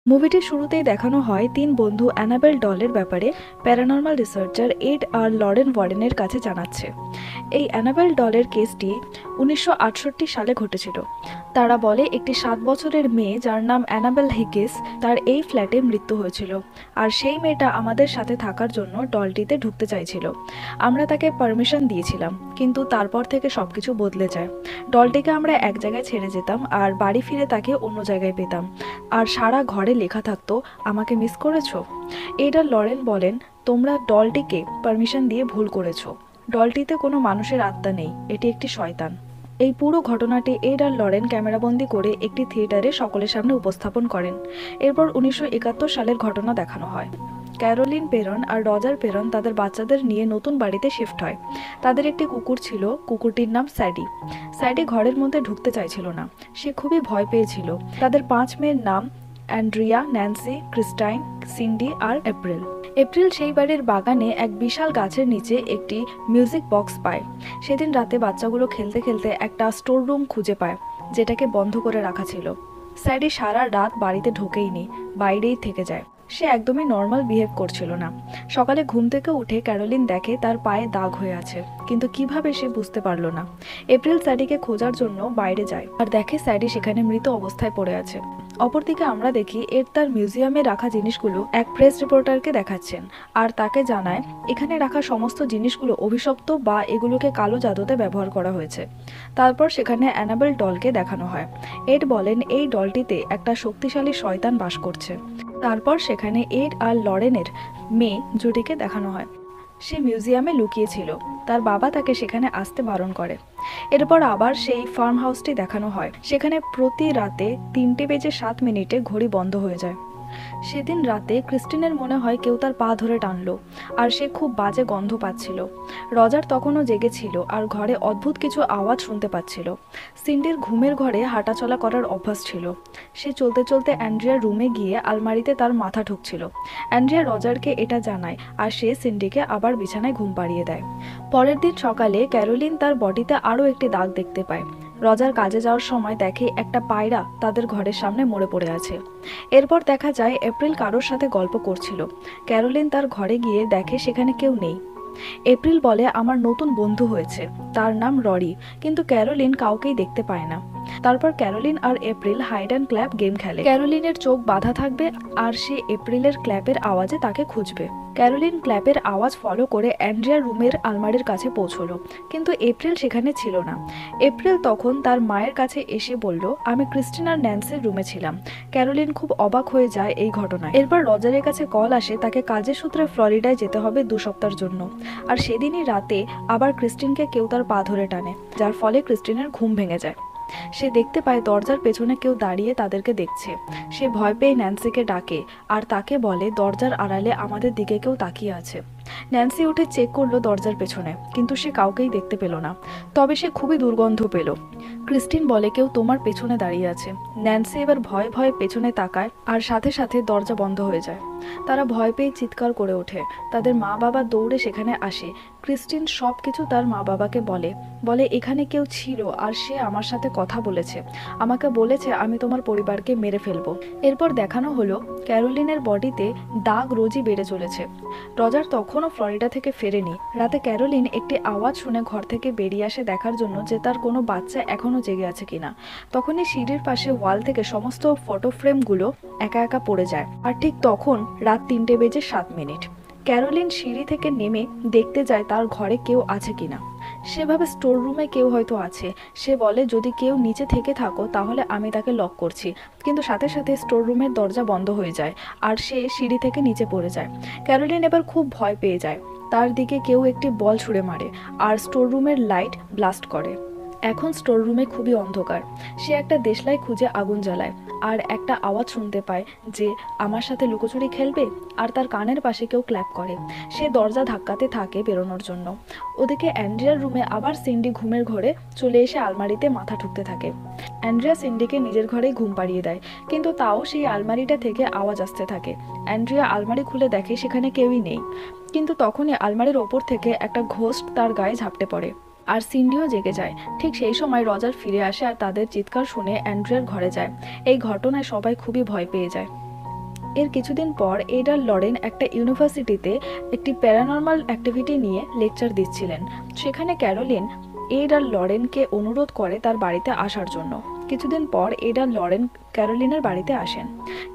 মুভিটির শুরুতেই দেখানো হয় তিন বন্ধু অ্যানাবেল ডলের ব্যাপারে প্যারানর্মাল রিসার্চার এড আর লরেন ওয়ারেনের কাছে জানাচ্ছে। এই অ্যানাবেল ডলের কেসটি 1968 সালে ঘটেছিল। তারা বলে একটি 7 বছরের মেয়ে যার নাম অ্যানাবেল হিগিস, তার এই ফ্ল্যাটে মৃত্যু হয়েছিল, আর সেই মেয়েটা আমাদের সাথে থাকার জন্য ডলটিতে ঢুকতে চাইছিল। আমরা তাকে পারমিশন দিয়েছিলাম, কিন্তু তারপর থেকে সবকিছু বদলে যায়। ডলটিকে আমরা এক জায়গায় ছেড়ে যেতাম আর বাড়ি ফিরে তাকে অন্য জায়গায় পেতাম, আর সারা ঘরে লেখা থাকতো, আমাকে মিস করেছো। এডা লরেন বলেন, তোমরা ডলটিকে পারমিশন দিয়ে ভুল করেছো। ডলটিতে কোনো মানুষের আত্মা নেই, এটি একটি শয়তান। এই পুরো ঘটনাটি এড আর লরেন ক্যামেরাবন্দি করে একটি থিয়েটারে সকলের সামনে উপস্থাপন করেন। এরপর 1971 সালের ঘটনা দেখানো হয়। ক্যারোলিন পেরন আর রজার পেরন তাদের বাচ্চাদের নিয়ে নতুন বাড়িতে শিফট হয়। তাদের একটি কুকুর ছিল, কুকুরটির নাম স্যাডি। স্যাডি ঘরের মধ্যে ঢুকতে চাইছিল না, সে খুবই ভয় পেয়েছিল। তাদের 5 মেয়ের নাম অ্যান্ড্রিয়া, ন্যান্সি, ক্রিস্টাইন, সিন্ডি আর এপ্রিল। এপ্রিল সেই বাড়ির বাগানে এক বিশাল গাছের নিচে একটি মিউজিক বক্স পায়। সেদিন রাতে বাচ্চাগুলো খেলতে খেলতে একটা স্টোর রুম খুঁজে পায়, যেটাকে বন্ধ করে রাখা ছিল। স্যাডি সারা রাত বাড়িতে ঢোকেইনি, বাইরেই থেকে যায়। সে একদমই নর্মাল বিহেভ করছিল না। সকালে ঘুম থেকে উঠে ক্যারোলিন দেখে তার পায়ে দাগ হয়ে আছে, কিন্তু কিভাবে সে বুঝতে পারল না। এপ্রিল স্যাডিকে খোঁজার জন্য বাইরে যায় আর দেখে স্যাডি সেখানে মৃত অবস্থায় পড়ে আছে। অপরদিকে আমরা দেখি এর তার মিউজিয়ামে রাখা জিনিসগুলো এক প্রেস রিপোর্টারকে দেখাচ্ছেন, আর তাকে জানায় এখানে রাখা সমস্ত জিনিসগুলো অভিশপ্ত বা এগুলোকে কালো জাদুতে ব্যবহার করা হয়েছে। তারপর সেখানে অ্যানাবেল ডলকে দেখানো হয়। এড বলেন এই ডলটিতে একটা শক্তিশালী শয়তান বাস করছে। তারপর সেখানে এড আর লরেনের মেয়ে জুডিকে দেখানো হয়। সে মিউজিয়ামে লুকিয়েছিল, তার বাবা তাকে সেখানে আসতে বারণ করে। এরপর আবার সেই ফার্ম হাউসটি দেখানো হয়। সেখানে প্রতি রাতে 3:07 ঘড়ি বন্ধ হয়ে যায়। সেদিন রাতে ক্রিস্টিনের মনে হয় কেউ তার পা ধরে টানলো, আর সে খুব বাজে গন্ধ পাচ্ছিল। রজার তখনও জেগেছিল আর ঘরে অদ্ভুত কিছু আওয়াজ শুনতে পাচ্ছিল। সিন্ডির ঘুমের ঘরে হাঁটাচলা করার অভ্যাস ছিল। সে চলতে চলতে অ্যান্ড্রিয়ার রুমে গিয়ে আলমারিতে তার মাথা ঠুকছিল। অ্যান্ড্রিয়া রজারকে এটা জানায়, আর সে সিন্ডিকে আবার বিছানায় ঘুম পাড়িয়ে দেয়। পরের দিন সকালে ক্যারোলিন তার বডিতে আরও একটি দাগ দেখতে পায়। রজার কাজে যাওয়ার সময় দেখে একটা পায়রা তাদের ঘরের সামনে মরে পড়ে আছে। এরপর দেখা যায় এপ্রিল কারোর সাথে গল্প করছিল। ক্যারোলিন তার ঘরে গিয়ে দেখে সেখানে কেউ নেই। এপ্রিল বলে আমার নতুন বন্ধু হয়েছে, তার নাম ররি, কিন্তু ক্যারোলিন কাউকেই দেখতে পায় না। তারপর ক্যারোলিন আর April hide and clap game খেলে। ক্যারোলিনের চোখ বাঁধা থাকবে আর সে এপ্রিলের ক্ল্যাপের আওয়াজে তাকে খুঁজবে। ক্যারোলিন ক্ল্যাপের আওয়াজ ফলো করে অ্যান্ড্রিয়ার রুমের আলমারির কাছে পৌঁছলো, কিন্তু এপ্রিল সেখানে ছিল না। এপ্রিল তখন তার মায়ের কাছে এসে বলল, আমি ক্রিস্টিন আর ন্যান্সির রুমে ছিলাম। ক্যারোলিন খুব অবাক হয়ে যায় এই ঘটনায়। এরপর রজারের কাছে কল আসে তাকে কাজের সূত্রে ফ্লোরিডায় যেতে হবে 2 সপ্তাহের জন্য। আর সেদিনই রাতে আবার ক্রিস্টিনকে কেউ তার পা ধরে টানে, যার ফলে ক্রিস্টিনের ঘুম ভেঙে যায়। সে দেখতে পায় দরজার পেছনে কেউ দাঁড়িয়ে তাদেরকে দেখছে। সে ভয় পেয়ে ন্যান্সিকে ডাকে আর তাকে বলে দরজার আড়ালে আমাদের দিকে কেউ তাকিয়ে আছে। ন্যান্সি উঠে চেক করলো দরজার পেছনে, কিন্তু সে কাউকেই দেখতে পেল না। তবে সে খুবই দুর্গন্ধ পেল। ক্রিস্টিন বলে কেউ তোমার পেছনে দাঁড়িয়ে আছে। ন্যান্সি এবার ভয়ে ভয়ে পেছনে তাকায় আর সাথে সাথে দরজা বন্ধ হয়ে যায়। তারা ভয় পেয়ে চিৎকার করে ওঠে। তাদের মা বাবা দৌড়ে সেখানে আসে। ক্রিস্টিন সব কিছু তার মা বাবাকে বলে বলে এখানে কেউ ছিল আর সে আমার সাথে কথা বলেছে, আমাকে বলেছে আমি তোমার পরিবারকে মেরে ফেলবো। এরপর দেখানো হলো ক্যারোলিনের বডিতে দাগ রোজই বেড়ে চলেছে। রজার তখনও ফ্লোরিডা থেকে ফেরেনি। রাতে ক্যারোলিন একটি আওয়াজ শুনে ঘর থেকে বেরিয়ে আসে দেখার জন্য যে তার কোনো বাচ্চা এখনও জেগে আছে কিনা। তখনই সিঁড়ির পাশে ওয়াল থেকে সমস্ত ফটো ফ্রেমগুলো একা একা পড়ে যায়। আর ঠিক তখন রাত 3:07। ক্যারোলিন সিঁড়ি থেকে নেমে দেখতে যায় তার ঘরে কেউ আছে কিনা। সেভাবে স্টোর রুমে কেউ হয়তো আছে। সে বলে যদি কেউ নিচে থেকে থাকো তাহলে আমি তাকে লক করছি, কিন্তু সাথে সাথে স্টোর রুমের দরজা বন্ধ হয়ে যায় আর সে সিঁড়ি থেকে নিচে পড়ে যায়। ক্যারোলিন এবার খুব ভয় পেয়ে যায়। তার দিকে কেউ একটি বল ছুঁড়ে মারে আর স্টোর রুমের লাইট ব্লাস্ট করে। এখন স্টোর রুমে খুবই অন্ধকার। সে একটা দেশলাই খুঁজে আগুন জ্বালায় আর একটা আওয়াজ শুনতে পায় যে আমার সাথে লুকোচুরি খেলবে, আর তার কানের পাশে কেউ ক্ল্যাপ করে। সে দরজা ধাক্কাতে থাকে বেরোনোর জন্য। ওদিকে অ্যান্ড্রিয়ার রুমে আবার সিন্ডি ঘুমের ঘরে চলে এসে আলমারিতে মাথা ঠুকতে থাকে। অ্যান্ড্রিয়া সিন্ডিকে নিজের ঘরেই ঘুম পাড়িয়ে দেয়, কিন্তু তাও সেই আলমারিটা থেকে আওয়াজ আসতে থাকে। অ্যান্ড্রিয়া আলমারি খুলে দেখে সেখানে কেউই নেই, কিন্তু তখনই আলমারির ওপর থেকে একটা ঘোস্ট তার গায়ে ঝাপটে পড়ে আর সিন্ডিও জেগে যায়। ঠিক সেই সময় রজার ফিরে আসে আর তাদের চিৎকার শুনে অ্যান্ড্রিয়ার ঘরে যায়। এই ঘটনায় সবাই খুবই ভয় পেয়ে যায়। এর কিছুদিন পর এড আর লরেন একটা ইউনিভার্সিটিতে একটি প্যারানর্মাল অ্যাক্টিভিটি নিয়ে লেকচার দিচ্ছিলেন। সেখানে ক্যারোলিন এড আর লরেনকে অনুরোধ করে তার বাড়িতে আসার জন্য। কিছুদিন পর এড আর লরেন ক্যারোলিনের বাড়িতে আসেন।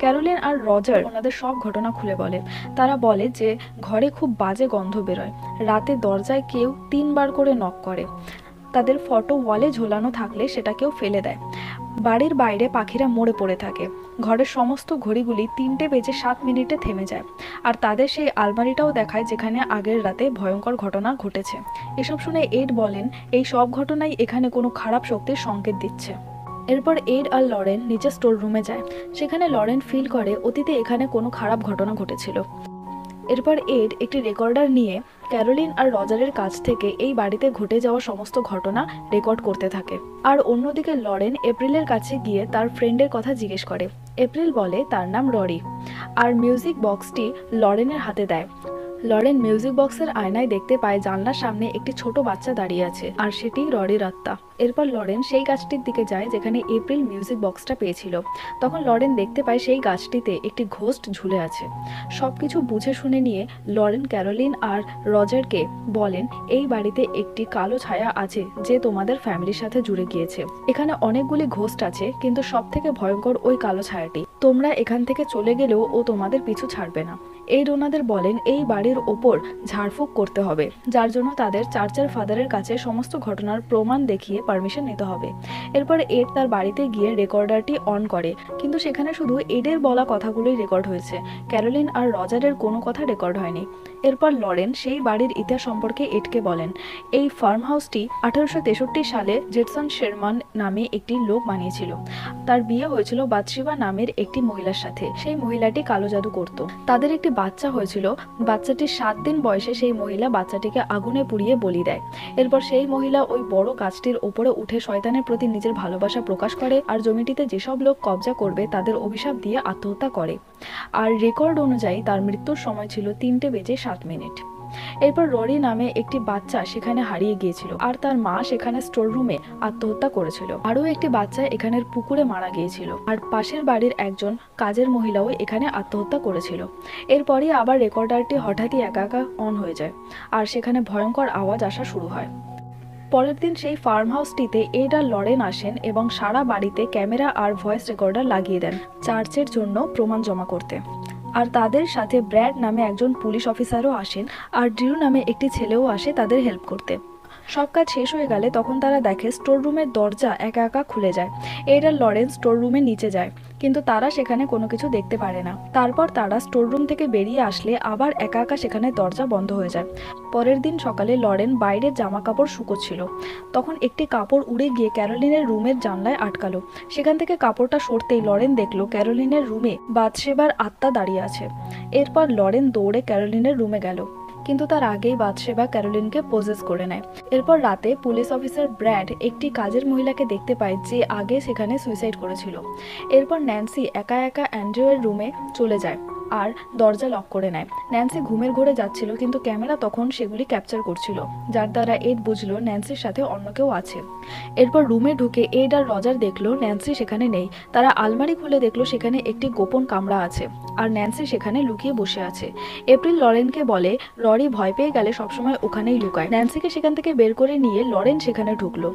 ক্যারোলিন আর রজার ওনাদের সব ঘটনা খুলে বলে। তারা বলে যে ঘরে খুব বাজে গন্ধ বেরোয়, রাতে দরজায় কেউ 3বার করে নক করে, তাদের ফটো ওয়ালে ঝোলানো থাকলে সেটা কেউ ফেলে দেয়, বাড়ির বাইরে পাখিরা মরে পড়ে থাকে, ঘরের সমস্ত ঘড়িগুলি 3:07 থেমে যায়, আর তাদের সেই আলমারিটাও দেখায় যেখানে আগের রাতে ভয়ঙ্কর ঘটনা ঘটেছে। এসব শুনে এড বলেন এই সব ঘটনাই এখানে কোনো খারাপ শক্তির সংকেত দিচ্ছে। এরপর এড আর লরেন নিচে স্টোর রুমে যায়। সেখানে লরেন ফিল করে অতীতে এখানে কোনো খারাপ ঘটনা ঘটেছিল। এরপর এড একটি রেকর্ডার নিয়ে ক্যারোলিন আর রজারের কাছ থেকে এই বাড়িতে ঘটে যাওয়া সমস্ত ঘটনা রেকর্ড করতে থাকে। আর অন্যদিকে লরেন এপ্রিলের কাছে গিয়ে তার ফ্রেন্ডের কথা জিজ্ঞেস করে। এপ্রিল বলে তার নাম ররি, আর মিউজিক বক্সটি লরেনের হাতে দেয়। লরেন মিউজিক বক্সের আয়নায় দেখতে পায় জানলার সামনে একটি ছোট বাচ্চা দাঁড়িয়ে আছে, আর সেটি ররির আত্মা। এরপর লরেন সেই গাছটির দিকে যায় যেখানে এপ্রিল মিউজিক বক্সটা পেয়েছিল। তখন লরেন দেখতে পায় সেই গাছটিতে একটি ঘোস্ট ঝুলে আছে। সবকিছু বুঝে শুনে নিয়ে লরেন ক্যারোলিন আর রজারকে বলেন এই বাড়িতে একটি কালো ছায়া আছে যে তোমাদের ফ্যামিলির সাথে জুড়ে গিয়েছে। এখানে অনেকগুলি ঘোস্ট আছে, কিন্তু সব থেকে ভয়ঙ্কর ওই কালো ছায়াটি। তোমরা এখান থেকে চলে গেলেও ও তোমাদের পিছু ছাড়বে না। এড ওনাদের বলেন এই বাড়ির ওপর ঝাড়ফুঁক করতে হবে, যার জন্য তাদের চার্চের ফাদারের কাছে সমস্ত ঘটনার প্রমাণ দেখিয়ে পারমিশন নিতে হবে। এরপর এড তার বাড়িতে গিয়ে রেকর্ডারটি অন করে, কিন্তু সেখানে শুধু এডের বলা কথাগুলোই রেকর্ড হয়েছে, ক্যারোলিন আর রজারের কোনো কথা রেকর্ড হয়নি। এরপর লরেন সেই বাড়ির ইতিহাস সম্পর্কে এডকে বলেন এই ফার্ম হাউসটি 1863 সালে জেটসন শেরমান নামে একটি লোক বানিয়েছিল। তার বিয়ে হয়েছিল বাথশেবা নামের একটি মহিলার সাথে। সেই মহিলাটি কালো জাদু করত। তাদের একটি বাচ্চা হয়েছিল। বাচ্চাটির 7 দিন বয়সে সেই মহিলা বাচ্চাটিকে আগুনে পুড়িয়ে বলি দেয়। এরপর সেই মহিলা ওই বড় গাছটির উপরে উঠে শয়তানের প্রতি নিজের ভালোবাসা প্রকাশ করে, আর জমিটিতে যেসব লোক কবজা করবে তাদের অভিশাপ দিয়ে আত্মহত্যা করে। আর রেকর্ড অনুযায়ী তার মৃত্যুর সময় ছিল 3:07। এরপর ররি নামে একটি বাচ্চা সেখানে হারিয়ে গিয়েছিল, আর তার মা সেখানে স্টোর রুমে আত্মহত্যা করেছিল। আরও একটি বাচ্চা এখানের পুকুরে মারা গিয়েছিল, আর পাশের বাড়ির একজন কাজের মহিলাও এখানে আত্মহত্যা করেছিল। এরপরই আবার রেকর্ডারটি হঠাৎই একা একা অন হয়ে যায়, আর সেখানে ভয়ঙ্কর আওয়াজ আসা শুরু হয়। পরের দিন সেই ফার্ম হাউসটিতে এড আর লরেন আসেন এবং সারা বাড়িতে ক্যামেরা আর ভয়েস রেকর্ডার লাগিয়ে দেন চার্চের জন্য প্রমাণ জমা করতে। আর তাদের সাথে ব্র্যাড নামে একজন পুলিশ অফিসারও আসেন, আর ড্রিউ নামে একটি ছেলেও আসে তাদের হেল্প করতে। সব কাজ শেষ হয়ে গেলে তখন তারা দেখে স্টোর রুমের দরজা একা একা খুলে যায়। এড আর লরেন স্টোর রুমের নিচে যায়, কিন্তু তারা সেখানে কোনো কিছু দেখতে পারে না। তারপর তারা স্টোর রুম থেকে বেরিয়ে আসলে আবার একা একা সেখানে দরজা বন্ধ হয়ে যায়। পরের দিন সকালে লরেন বাইরের জামা কাপড় শুকোচ্ছিল, তখন একটি কাপড় উড়ে গিয়ে ক্যারোলিনের রুমের জানলায় আটকালো। সেখান থেকে কাপড়টা সরতেই লরেন দেখলো ক্যারোলিনের রুমে বাথশেবার আত্মা দাঁড়িয়ে আছে। এরপর লরেন দৌড়ে ক্যারোলিনের রুমে গেল, কিন্তু তার আগেই বাথশেবা ক্যারোলিনকে পজেস করে নেয়। এরপর রাতে পুলিশ অফিসার ব্র্যাড একটি কাজের মহিলাকে দেখতে পায় যে আগে সেখানে সুইসাইড করেছিল। এরপর ন্যান্সি একা একা অ্যান্ড্রিউয়ের রুমে চলে যায় আর দরজা লক করে নেয়। ন্যান্সি ঘুমের ঘোরে যাচ্ছিল, কিন্তু ক্যামেরা তখন সেগুলি ক্যাপচার করছিল, যার দ্বারা এড বুঝলো ন্যান্সির সাথে অন্য কেউ আছে। এরপর রুমে ঢুকে এড আর রজার দেখলো ন্যান্সি সেখানে নেই। তারা আলমারি খুলে দেখলো সেখানে একটি গোপন কামরা আছে, আর ন্যান্সি সেখানে লুকিয়ে বসে আছে। এপ্রিল লরেনকে বলে ররি ভয় পেয়ে গেলে সবসময় ওখানেই লুকায়। ন্যান্সিকে সেখান থেকে বের করে নিয়ে লরেন সেখানে ঢুকলো।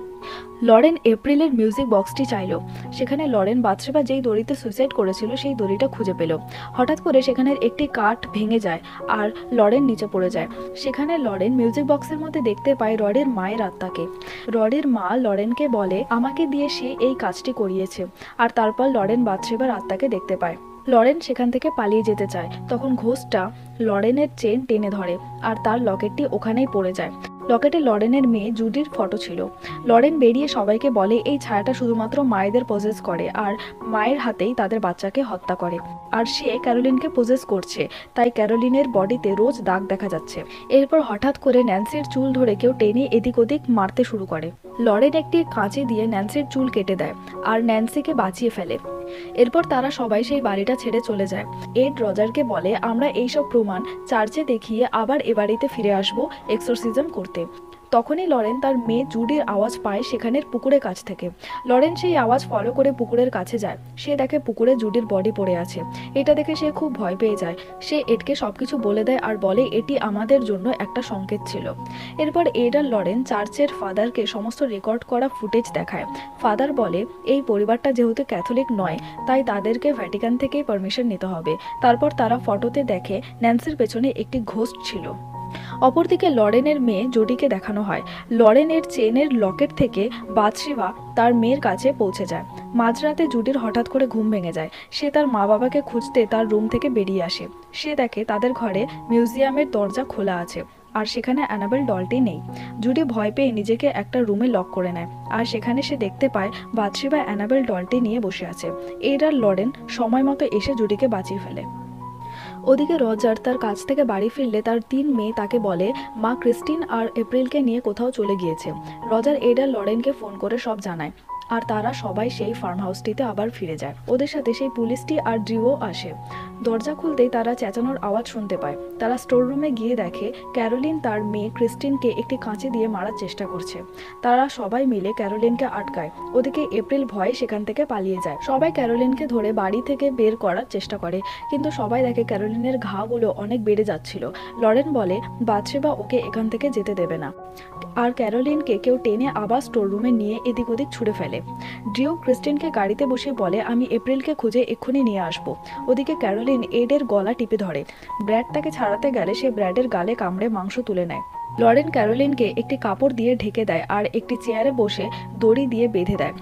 লরেন এপ্রিলের মিউজিক বক্সটি চাইল। সেখানে লরেন বাথশেবা যেই দড়িতে সুইসাইড করেছিল সেই দড়িটা খুঁজে পেল। হঠাৎ করে সেখানের একটি কাঠ ভেঙে যায় আর লরেন নিচে পড়ে যায়। সেখানে লরেন মিউজিক বক্সের মধ্যে দেখতে পায় ররির মায়ের আত্মাকে। ররির মা লরেনকে বলে আমাকে দিয়ে সে এই কাজটি করিয়েছে। আর তারপর লরেন বাথশেবার আত্মাকে দেখতে পায়। লরেন সেখান থেকে পালিয়ে যেতে চায়, তখন ঘোস্টটা লরেনের চেন টেনে ধরে আর তার লকেটটি ওখানেই পড়ে যায়। লকেটে লরেনের মেয়ে জুডির ফটো ছিল। লরেন বেরিয়ে সবাইকে বলে এই ছায়াটা শুধুমাত্র মায়েদের পজেস করে আর মায়ের হাতেই তাদের বাচ্চাকে হত্যা করে, আর সে ক্যারোলিনকে পজেস করছে, তাই ক্যারোলিনের বডিতে রোজ দাগ দেখা যাচ্ছে। এরপর হঠাৎ করে ন্যান্সির চুল ধরে কেউ টেনে এদিক ওদিক মারতে শুরু করে। লরেন একটি কাঁচি দিয়ে ন্যান্সির চুল কেটে দেয় আর ন্যান্সিকে বাঁচিয়ে ফেলে। এরপর তারা সবাই সেই বাড়িটা ছেড়ে চলে যায়। এড রজারকে বলে আমরা এইসব প্রমাণ চার্চে দেখিয়ে আবার এ বাড়িতে ফিরে আসবো এক্সোরসিজম করতে। তখনই লরেন তার মেয়ে জুডির আওয়াজ পায় সেখানের পুকুরের কাছ থেকে। লরেন সেই আওয়াজ ফলো করে পুকুরের কাছে যায়। সে দেখে পুকুরে জুডির বডি পড়ে আছে। এটা দেখে সে খুব ভয় পেয়ে যায়। সে এডকে সবকিছু বলে দেয় আর বলে এটি আমাদের জন্য একটা সংকেত ছিল। এরপর এড আর লরেন চার্চের ফাদারকে সমস্ত রেকর্ড করা ফুটেজ দেখায়। ফাদার বলে এই পরিবারটা যেহেতু ক্যাথলিক নয় তাই তাদেরকে ভ্যাটিকান থেকেই পারমিশন নিতে হবে। তারপর তারা ফটোতে দেখে ন্যান্সির পেছনে একটি ঘোস্ট ছিল। অপরদিকে লরেনের মেয়ে জুডিকে দেখানো হয় লরেনের চেনের লকেট থেকে বাথশেবা তার মেয়ের কাছে পৌঁছে যায়। মাঝরাতে জুডির হঠাৎ করে ঘুম ভেঙে যায়। সে তার মা বাবাকে খুঁজতে তার রুম থেকে বেরিয়ে আসে। সে দেখে তাদের ঘরে মিউজিয়ামের দরজা খোলা আছে আর সেখানে অ্যানাবেল ডলটি নেই। জুডি ভয় পেয়ে নিজেকে একটা রুমে লক করে নেয় আর সেখানে সে দেখতে পায় বাথশেবা অ্যানাবেল ডলটি নিয়ে বসে আছে। এড আর লরেন সময় মতো এসে জুডিকে বাঁচিয়ে ফেলে। ওদিকে রজার তার কাছ থেকে বাড়ি ফিরলে তার 3 মেয়ে তাকে বলে মা ক্রিস্টিন আর এপ্রিলকে নিয়ে কোথাও চলে গিয়েছে। রজার এড আর লরেনকে ফোন করে সব জানায় আর তারা সবাই সেই ফার্ম হাউসটিতে আবার ফিরে যায়। ওদের সাথে সেই পুলিশটি আর ড্রিও আসে। দরজা খুলতেই তারা চেঁচানোর আওয়াজ শুনতে পায়। তারা স্টোর রুমে গিয়ে দেখে ক্যারোলিন তার মেয়ে ক্রিস্টিনকে একটি কাঁচি দিয়ে মারার চেষ্টা করছে। তারা সবাই মিলে ক্যারোলিনকে আটকায়। ওদিকে এপ্রিল ভয়ে সেখান থেকে পালিয়ে যায়। সবাই ক্যারোলিনকে ধরে বাড়ি থেকে বের করার চেষ্টা করে, কিন্তু সবাই দেখে ক্যারোলিনের ঘাগুলো অনেক বেড়ে যাচ্ছিল। লরেন বলে বাথশেবা ওকে এখান থেকে যেতে দেবে না আর ক্যারোলিনকে কেউ টেনে আবার স্টোর রুমে নিয়ে এদিক ওদিক ছুড়ে ফেলে। ড্রিও ক্রিস্টিনকে গাড়িতে বসে বলে আমি এপ্রিলকে খুঁজে এক্ষুনি নিয়ে আসবো। ওদিকে ক্যারোলিন এডের গলা টিপে ধরে। ব্র্যাড তাকে ছাড়াতে গেলে সে ব্র্যাডের গালে কামড়ে মাংস তুলে নেয়। লরেন ক্যারোলিনকে একটি কাপড় দিয়ে ঢেকে দেয় আর একটি চেয়ারে বসে দড়ি দিয়ে বেঁধে দেয়।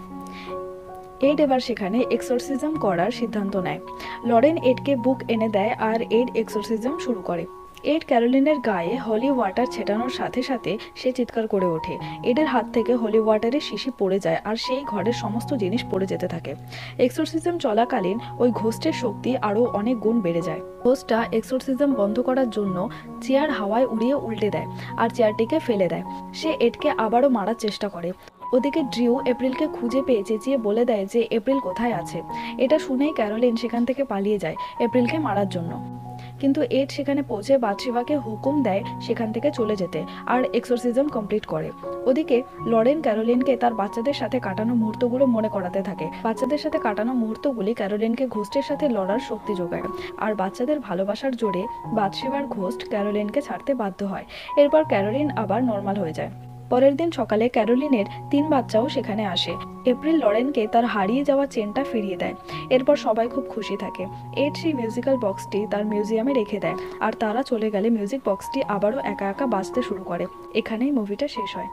এড এবার সেখানে এক্সোরসিজম করার সিদ্ধান্ত নেয়। লরেন এডকে বুক এনে দেয় আর এড এক্সোরসিজম শুরু করে। এড ক্যারোলিনের গায়ে হলি ওয়াটার ছেটানোর সাথে সাথে সে চিৎকার করে ওঠে। এডের হাত থেকে হলি ওয়াটারে শিশি পড়ে যায় আর সেই ঘরের সমস্ত জিনিস পড়ে যেতে থাকে। এক্সোরসিজম চলাকালীন ওই ঘোস্টের শক্তি আরও অনেক গুণ বেড়ে যায়। ঘোস্টটা এক্সোরসিজম বন্ধ করার জন্য চেয়ার হাওয়ায় উড়িয়ে উল্টে দেয় আর চেয়ারটিকে ফেলে দেয়। সে এডকে আবারও মারার চেষ্টা করে। ওদিকে ড্রিউ এপ্রিলকে খুঁজে পেয়ে চেঁচিয়ে বলে দেয় যে এপ্রিল কোথায় আছে। এটা শুনেই ক্যারোলিন সেখান থেকে পালিয়ে যায় এপ্রিলকে মারার জন্য, কিন্তু এড সেখানে পৌঁছে বাথশেবাকে হুকুম দেয় সেখান থেকে চলে যেতে আর এক্সোরসিজম কমপ্লিট করে। ওদিকে লরেন ক্যারোলিনকে তার বাচ্চাদের সাথে কাটানো মুহূর্তগুলো মনে করাতে থাকে। বাচ্চাদের সাথে কাটানো মুহূর্তগুলি ক্যারোলিনকে ঘোস্টের সাথে লড়ার শক্তি যোগায় আর বাচ্চাদের ভালোবাসার জোরে বাথশেবার ঘোস্ট ক্যারোলিনকে ছাড়তে বাধ্য হয়। এরপর ক্যারোলিন আবার নর্মাল হয়ে যায়। পরের দিন সকালে ক্যারোলিনের 3 বাচ্চাও সেখানে আসে। এপ্রিল লরেনকে তার হারিয়ে যাওয়া চেনটা ফিরিয়ে দেয়। এরপর সবাই খুব খুশি থাকে। এড সেই মিউজিক্যাল বক্সটি তার মিউজিয়ামে রেখে দেয় আর তারা চলে গেলে মিউজিক বক্সটি আবারও একা একা বাজতে শুরু করে। এখানেই মুভিটা শেষ হয়।